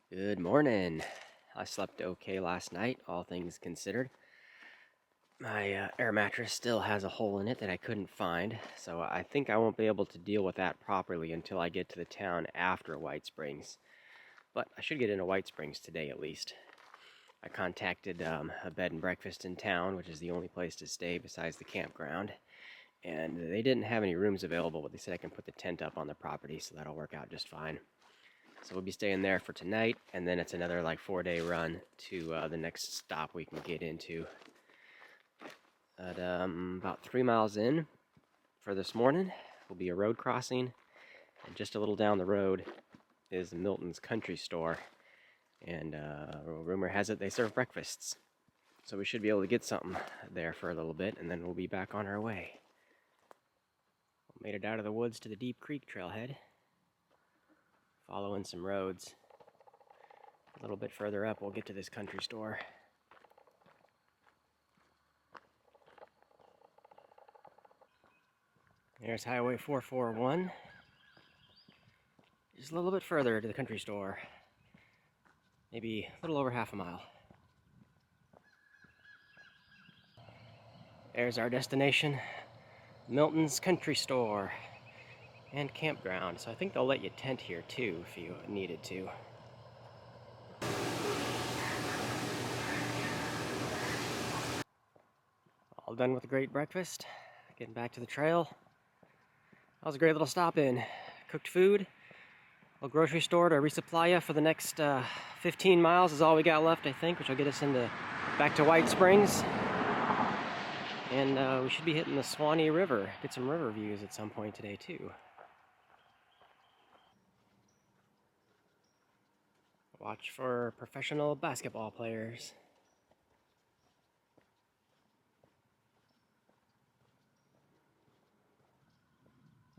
Good morning. I slept okay last night, all things considered. My air mattress still has a hole in it that I couldn't find, so I think I won't be able to deal with that properly until I get to the town after White Springs. But I should get into White Springs today at least. I contacted a bed and breakfast in town, which is the only place to stay besides the campground, and they didn't have any rooms available, but they said I can put the tent up on the property, so that'll work out just fine. So we'll be staying there for tonight, and then it's another 4-day run to the next stop we can get into. At about 3 miles in for this morning will be a road crossing, and just a little down the road is Milton's Country Store, and rumor has it they serve breakfasts. So we should be able to get something there for a little bit, and then we'll be back on our way. We made it out of the woods to the Deep Creek trailhead, following some roads. A little bit further up, we'll get to this country store. There's Highway 441. Just a little bit further to the country store. Maybe a little over half a mile. There's our destination, Milton's Country Store and campground. So I think they'll let you tent here too if you needed to. All done with a great breakfast. Getting back to the trail. That was a great little stop in. Cooked food. A grocery store to resupply you for the next 15 miles is all we got left, I think, which will get us back to White Springs. And we should be hitting the Suwannee River. Get some river views at some point today too. Watch for professional basketball players.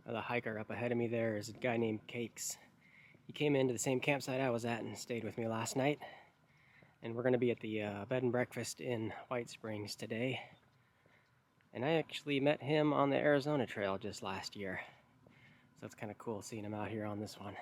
The hiker up ahead of me there is a guy named Cakes. He came into the same campsite I was at and stayed with me last night. And we're going to be at the bed and breakfast in White Springs today. And I actually met him on the Arizona Trail just last year. So it's kind of cool seeing him out here on this one.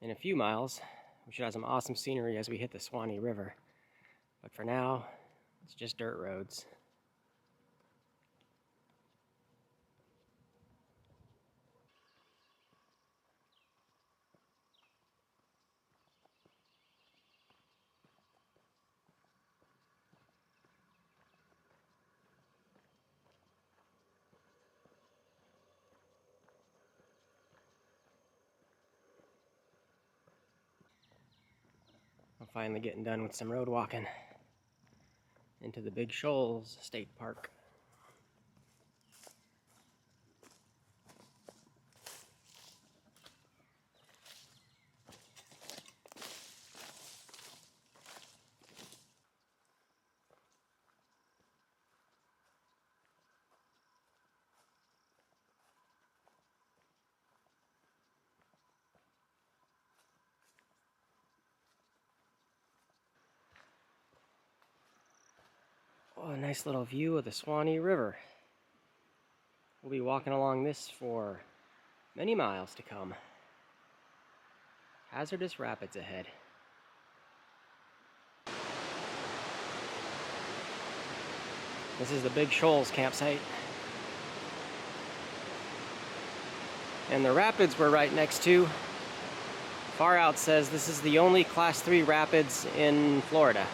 In a few miles, we should have some awesome scenery as we hit the Suwannee River. But for now, it's just dirt roads. I'm finally getting done with some road walking into the big Shoals State Park. Oh, a nice little view of the Suwannee River. We'll be walking along this for many miles to come. Hazardous rapids ahead. This is the Big Shoals campsite. And the rapids we're right next to, Far Out says this is the only Class 3 rapids in Florida.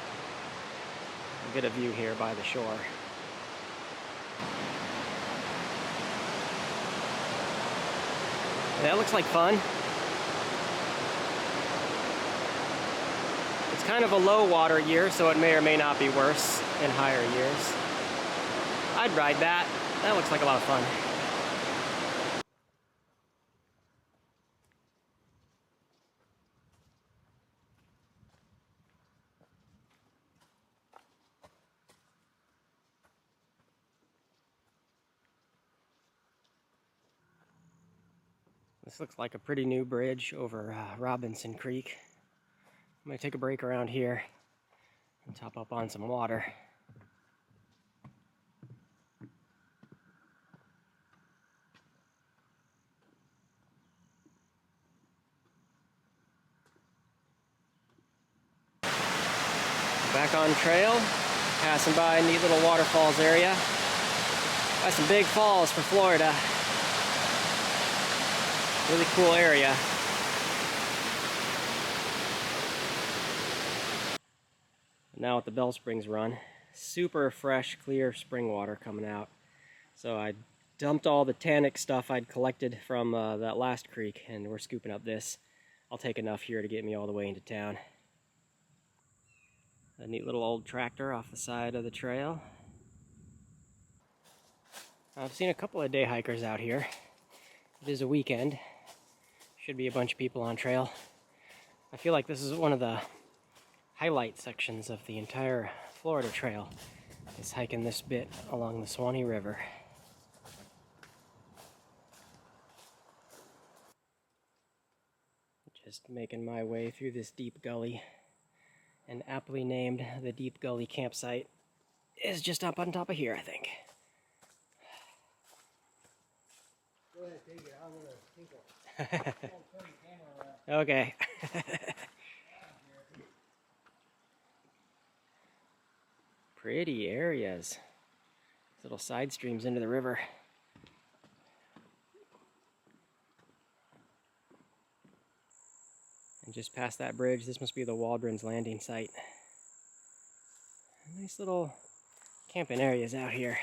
We'll get a view here by the shore. That looks like fun. It's kind of a low water year, so it may or may not be worse in higher years. I'd ride that. That looks like a lot of fun. The This looks like a pretty new bridge over Robinson Creek. I'm going to take a break around here and top up on some water. Back on trail, passing by a neat little waterfalls area. Got some big falls for Florida. Really cool area. Now at the Bell Springs run, super fresh, clear spring water coming out. So I dumped all the tannic stuff I'd collected from that last creek, and we're scooping up this. I'll take enough here to get me all the way into town. A neat little old tractor off the side of the trail. I've seen a couple of day hikers out here. It is a weekend. Should be a bunch of people on trail. I feel like this is one of the highlight sections of the entire Florida Trail, is hiking this bit along the Suwannee River. Just making my way through this deep gully, and aptly named the Deep Gully campsite is just up on top of here, I think. Go ahead, take it. I'm gonna tinkle. Turn the camera around. Okay. Pretty areas. Little side streams into the river. And just past that bridge, this must be the Waldron's landing site. Nice little camping areas out here.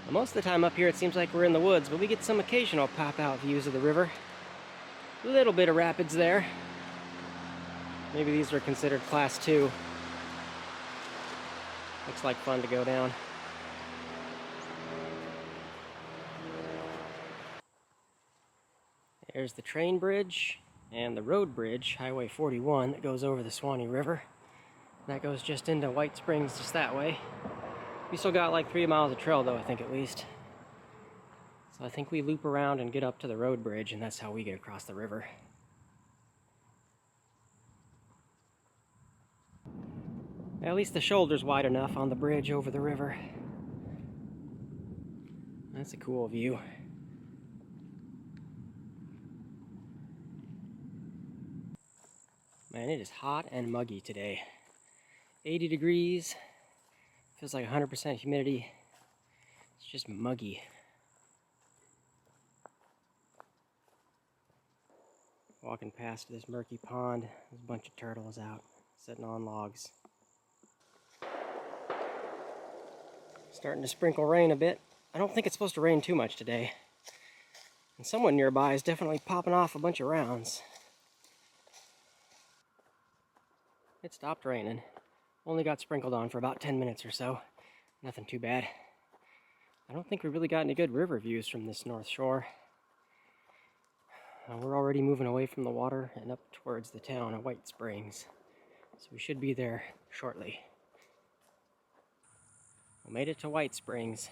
Well, most of the time up here it seems like we're in the woods, but we get some occasional pop-out views of the river. A little bit of rapids there. Maybe these are considered class 2. Looks like fun to go down. There's the train bridge and the road bridge, Highway 41, that goes over the Suwannee River. That goes just into White Springs, just that way. We still got like 3 miles of trail though, I think at least. So I think we loop around and get up to the road bridge, and that's how we get across the river. At least the shoulder's wide enough on the bridge over the river. That's a cool view. Man, it is hot and muggy today. 80 degrees. Feels like 100% humidity. It's just muggy. Walking past this murky pond, there's a bunch of turtles out sitting on logs. Starting to sprinkle rain a bit. I don't think it's supposed to rain too much today. And someone nearby is definitely popping off a bunch of rounds. It stopped raining. Only got sprinkled on for about 10 minutes or so. Nothing too bad. I don't think we really got any good river views from this north shore. We're already moving away from the water and up towards the town of White Springs. So we should be there shortly. We made it to White Springs.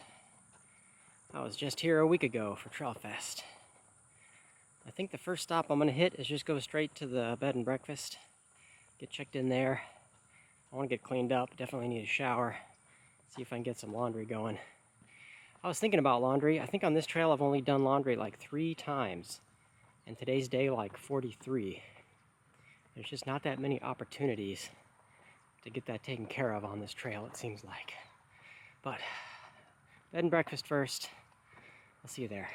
I was just here a week ago for Trail Fest. I think the first stop I'm going to hit is just go straight to the bed and breakfast. Get checked in there. I want to get cleaned up. Definitely need a shower. See if I can get some laundry going. I was thinking about laundry. I think on this trail I've only done laundry like 3 times. And today's day like 43. There's just not that many opportunities to get that taken care of on this trail, it seems like. But bed and breakfast first. I'll see you there.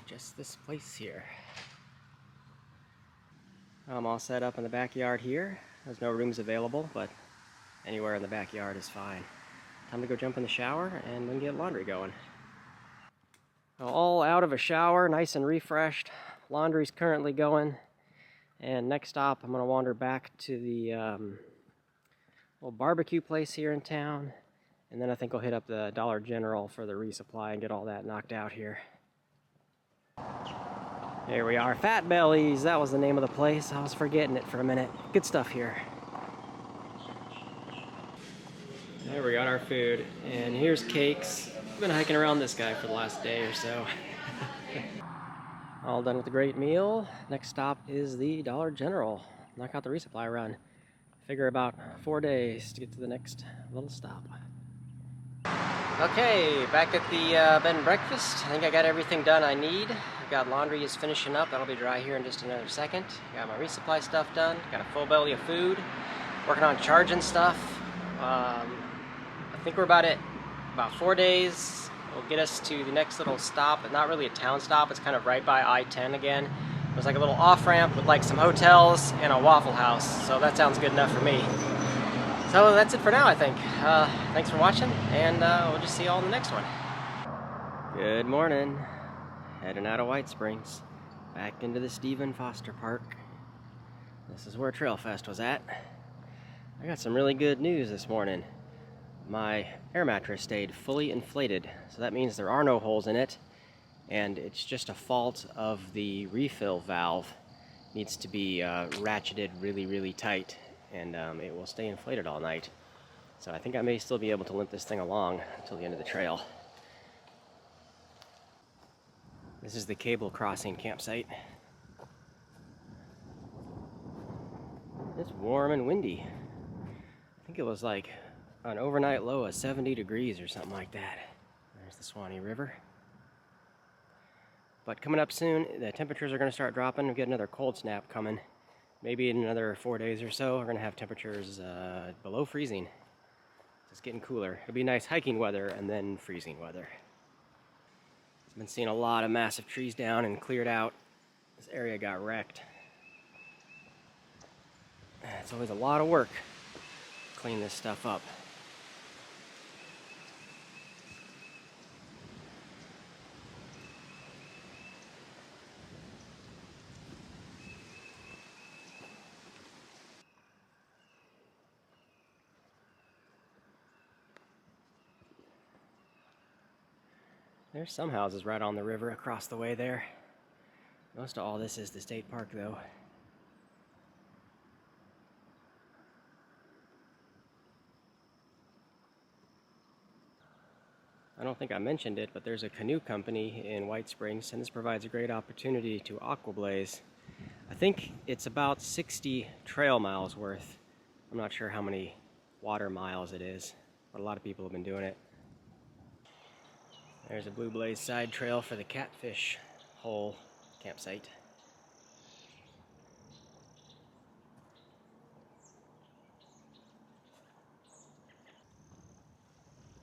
Just this place here. I'm all set up in the backyard here. There's no rooms available, but anywhere in the backyard is fine. Time to go jump in the shower and then get laundry going. All out of a shower, nice and refreshed. Laundry's currently going. And next stop, I'm going to wander back to the little barbecue place here in town. And then I think I'll hit up the Dollar General for the resupply and get all that knocked out here. Here we are, Fat Bellies. That was the name of the place. I was forgetting it for a minute. Good stuff here. There we got our food. And here's cakes. I've been hiking around this guy for the last day or so. All done with a great meal. Next stop is the Dollar General. Knock out the resupply run. Figure about 4 days to get to the next little stop. Okay, back at the bed and breakfast. I think I got everything done I need. I've got laundry is finishing up. That'll be dry here in just another second. Got my resupply stuff done. Got a full belly of food. Working on charging stuff. I think we're about 4 days. Will get us to the next little stop, but not really a town stop. It's kind of right by I-10 again. There's like a little off-ramp with like some hotels and a Waffle House. So that sounds good enough for me. So that's it for now, I think. Thanks for watching, and we'll just see you all in the next one. Good morning. Heading out of White Springs, back into the Stephen Foster Park. This is where Trail Fest was at. I got some really good news this morning. My air mattress stayed fully inflated, so that means there are no holes in it, and it's just a fault of the refill valve. It needs to be ratcheted really, really tight, and it will stay inflated all night. So I think I may still be able to limp this thing along until the end of the trail. This is the cable crossing campsite. It's warm and windy. I think it was like an overnight low of 70 degrees or something like that. There's the Suwannee River. But coming up soon, the temperatures are going to start dropping. We get another cold snap coming. Maybe in another 4 days or so, we're going to have temperatures below freezing. It's getting cooler. It'll be nice hiking weather and then freezing weather. I've been seeing a lot of massive trees down and cleared out. This area got wrecked. It's always a lot of work to clean this stuff up. There's some houses right on the river across the way there. Most of all this is the state park, though. I don't think I mentioned it, but there's a canoe company in White Springs, and this provides a great opportunity to aquablaze. I think it's about 60 trail miles worth. I'm not sure how many water miles it is, but a lot of people have been doing it. There's a Blue Blaze side trail for the Catfish Hole campsite.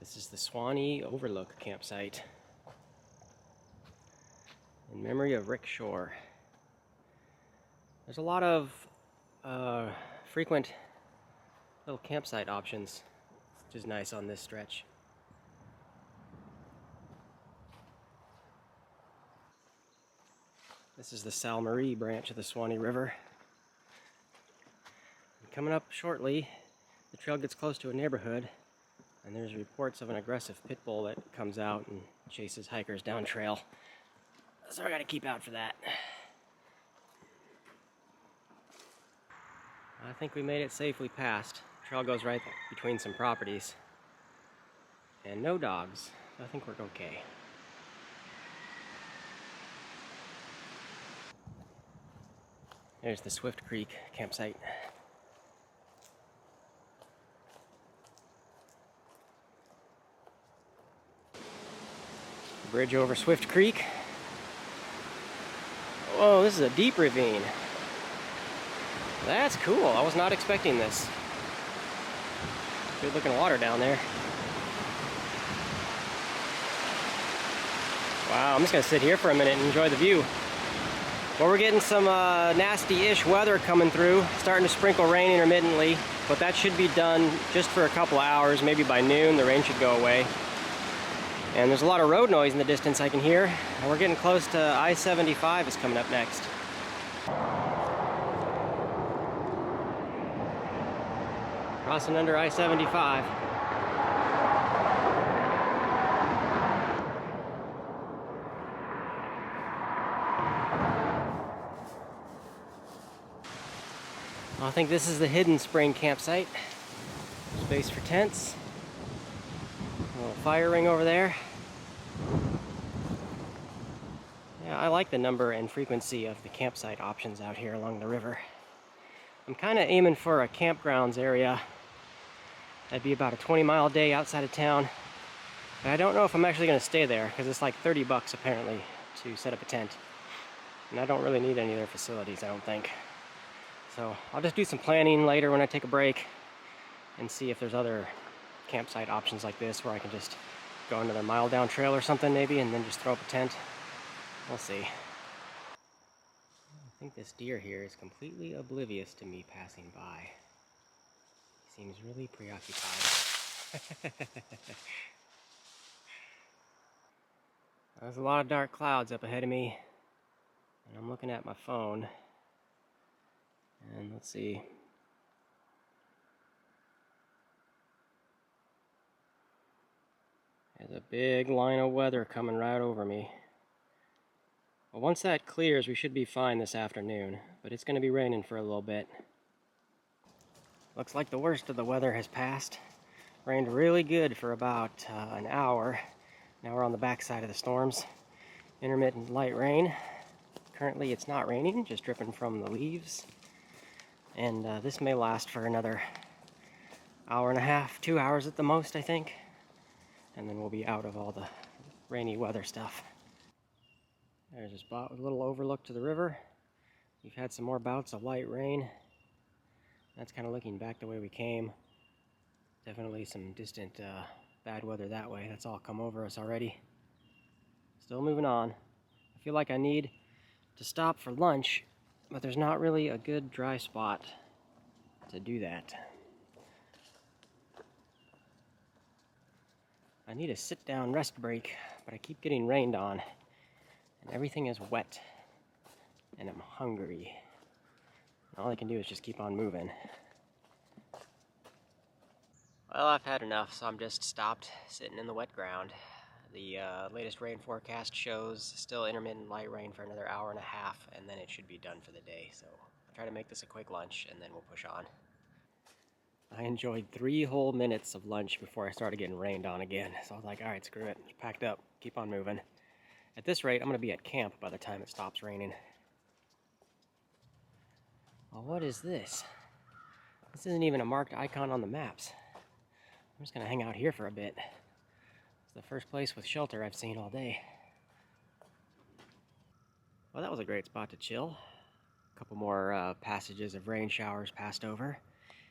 This is the Suwannee Overlook campsite in memory of Rick Shore. There's a lot of frequent little campsite options, which is nice on this stretch. This is the Sal Marie branch of the Suwannee River. And coming up shortly, the trail gets close to a neighborhood, and there's reports of an aggressive pit bull that comes out and chases hikers down trail. So I gotta keep out for that. I think we made it safely past. The trail goes right between some properties. And no dogs, so I think we're okay. There's the Swift Creek campsite. Bridge over Swift Creek. Whoa, this is a deep ravine. That's cool. I was not expecting this. Good looking water down there. Wow, I'm just gonna sit here for a minute and enjoy the view. Well, we're getting some nasty-ish weather coming through, starting to sprinkle rain intermittently, but that should be done just for a couple of hours. Maybe by noon the rain should go away. And there's a lot of road noise in the distance I can hear, and we're getting close to I-75 is coming up next. Crossing under I-75. I think this is the Hidden Spring campsite. Space for tents. A little fire ring over there. Yeah, I like the number and frequency of the campsite options out here along the river. I'm kind of aiming for a campgrounds area. That'd be about a 20-mile day outside of town. But I don't know if I'm actually going to stay there, because it's like 30 bucks apparently to set up a tent. And I don't really need any of their facilities, I don't think. So I'll just do some planning later when I take a break and see if there's other campsite options like this where I can just go another mile down trail or something maybe and then just throw up a tent. We'll see. I think this deer here is completely oblivious to me passing by. He seems really preoccupied. There's a lot of dark clouds up ahead of me, and I'm looking at my phone, and let's see. There's a big line of weather coming right over me. Well, once that clears, we should be fine this afternoon, but it's going to be raining for a little bit. Looks like the worst of the weather has passed. Rained really good for about an hour. Now we're on the backside of the storms. Intermittent light rain. Currently it's not raining, just dripping from the leaves. And this may last for another hour and a half, 2 hours at the most, I think. And then we'll be out of all the rainy weather stuff. There's a spot with a little overlook to the river. We've had some more bouts of light rain. That's kind of looking back the way we came. Definitely some distant bad weather that way. That's all come over us already. Still moving on. I feel like I need to stop for lunch, but there's not really a good dry spot to do that. I need a sit-down rest break, but I keep getting rained on, and everything is wet, and I'm hungry. And all I can do is just keep on moving. Well, I've had enough, so I'm just stopped sitting in the wet ground. The latest rain forecast shows still intermittent light rain for another hour and a half, and then it should be done for the day. So I'll try to make this a quick lunch, and then we'll push on. I enjoyed 3 whole minutes of lunch before I started getting rained on again. So I was like, all right, screw it. Just packed up, keep on moving. At this rate, I'm going to be at camp by the time it stops raining. Well, what is this? This isn't even a marked icon on the maps. I'm just going to hang out here for a bit. It's the first place with shelter I've seen all day. Well, that was a great spot to chill. A couple more passages of rain showers passed over.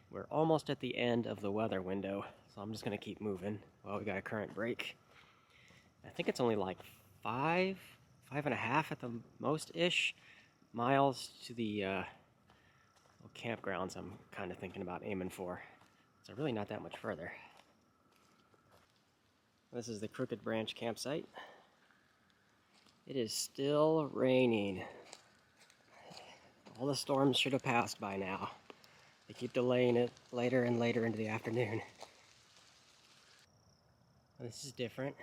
We're almost at the end of the weather window, so I'm just going to keep moving while we got a current break. I think it's only like 5.5 at the most-ish miles to the campgrounds I'm kind of thinking about aiming for. So really not that much further. This is the Crooked Branch campsite. It is still raining. All the storms should have passed by now. They keep delaying it later and later into the afternoon. This is different.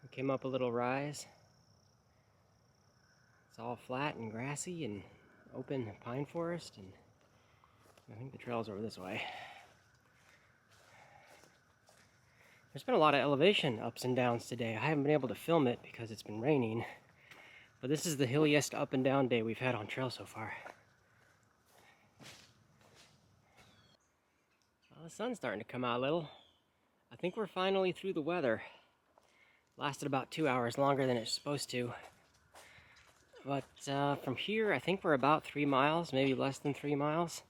We came up a little rise. It's all flat and grassy and open pine forest, and I think the trail's over this way. There's been a lot of elevation ups and downs today. I haven't been able to film it because it's been raining, but this is the hilliest up and down day we've had on trail so far. Well, the sun's starting to come out a little. I think we're finally through the weather. Lasted about 2 hours longer than it's supposed to. But from here, I think we're about 3 miles, maybe less than 3 miles,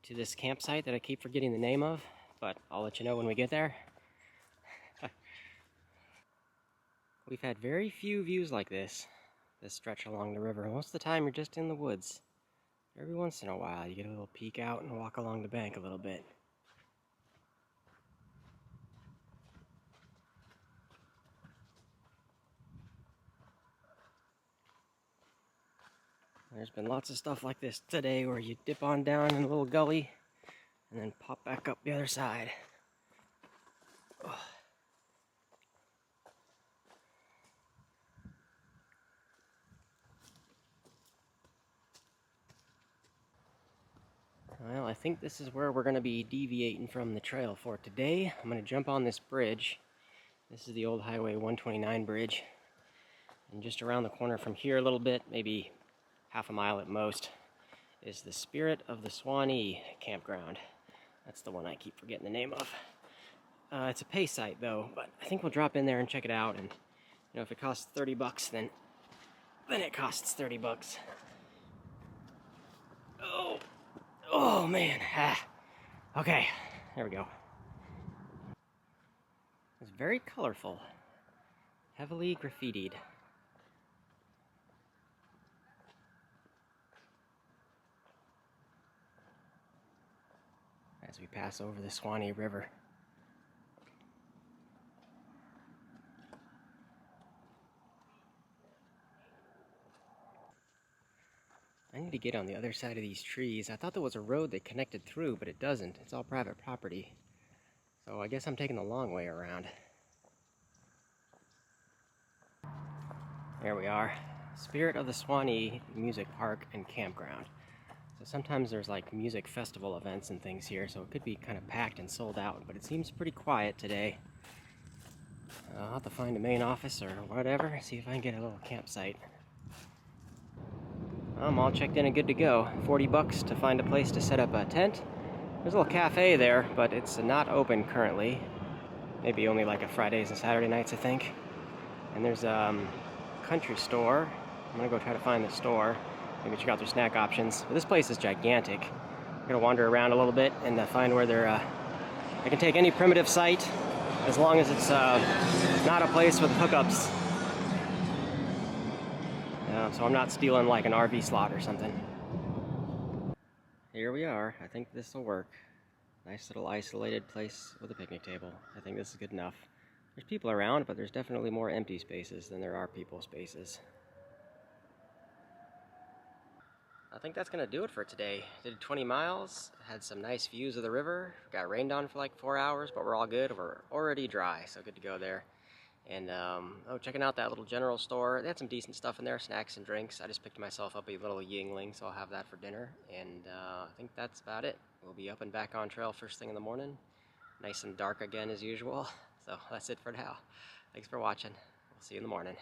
to this campsite that I keep forgetting the name of, but I'll let you know when we get there. We've had very few views like this stretch along the river. Most of the time you're just in the woods. Every once in a while you get a little peek out and walk along the bank a little bit. There's been lots of stuff like this today where you dip on down in a little gully and then pop back up the other side. Oh. Well, I think this is where we're going to be deviating from the trail for today. I'm going to jump on this bridge. This is the old Highway 129 bridge. And just around the corner from here a little bit, maybe half a mile at most, is the Spirit of the Suwannee campground. That's the one I keep forgetting the name of. It's a pay site though, but I think we'll drop in there and check it out. And if it costs $30, then it costs $30. Oh man. Okay, there we go. It's very colorful, heavily graffitied. As we pass over the Suwannee River. I need to get on the other side of these trees. I thought there was a road that connected through, but it doesn't. It's all private property. So I guess I'm taking the long way around. There we are. Spirit of the Suwannee Music Park and Campground. So sometimes there's like music festival events and things here, so it could be kind of packed and sold out, but it seems pretty quiet today. I'll have to find a main office or whatever, see if I can get a little campsite. I'm all checked in and good to go. $40 to find a place to set up a tent. There's a little cafe there, but it's not open currently. Maybe only like a Fridays and Saturday nights, I think. And there's a country store. I'm gonna go try to find the store. Maybe check out their snack options. But this place is gigantic. I'm gonna wander around a little bit and find where they're. I can take any primitive site as long as it's not a place with hookups. So I'm not stealing like an RV slot or something. Here we are. I think this will work. Nice little isolated place with a picnic table. I think this is good enough. There's people around, but there's definitely more empty spaces than there are people spaces. I think that's gonna do it for today. Did 20 miles, had some nice views of the river, got rained on for like 4 hours, but we're all good. We're already dry, so good to go there. And checking out that little general store. They had some decent stuff in there, snacks and drinks. I just picked myself up a little Yingling, so I'll have that for dinner. And I think that's about it. We'll be up and back on trail first thing in the morning. Nice and dark again as usual. So that's it for now. Thanks for watching. We'll see you in the morning.